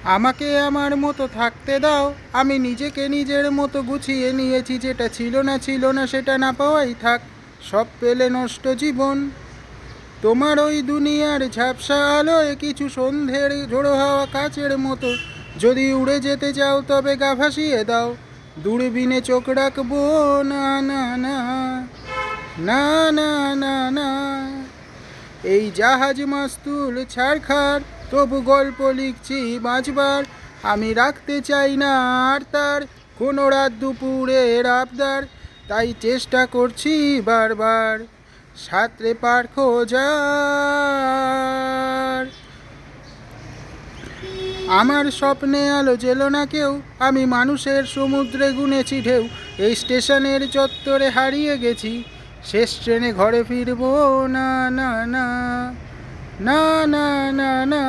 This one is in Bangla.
আমাকে আমার মতো থাকতে দাও, আমি নিজেকে নিজের মতো গুছিয়ে নিয়েছি। যেটা ছিল না সেটা না পাওয়াই থাক, সব পেলে নষ্ট জীবন। তোমার ওই দুনিয়ার ঝাপসা আলোয় কিছু সন্ধ্যের ঝোড়ো হাওয়া কাচের মতো। যদি উড়ে যেতে চাও তবে গা ভাসিয়ে দাও, দূরবীনে চোখ রাখবো না না না না না না না। এই জাহাজ মাস্তুল ছাড়খাড়, তবু গল্প লিখছি বাঁচবার। আমি রাখতে চাই না আর তার কোনো রাত দুপুরের আবদার, তাই চেষ্টা করছি বারবার সাঁতরে পার খোঁজার। আমার স্বপ্নে আলো জেলো না কেউ, আমি মানুষের সমুদ্রে গুনেছি ঢেউ। এই স্টেশনের চত্বরে হারিয়ে গেছি, শেষ ট্রেনে ঘরে ফিরবো না না না না না না না।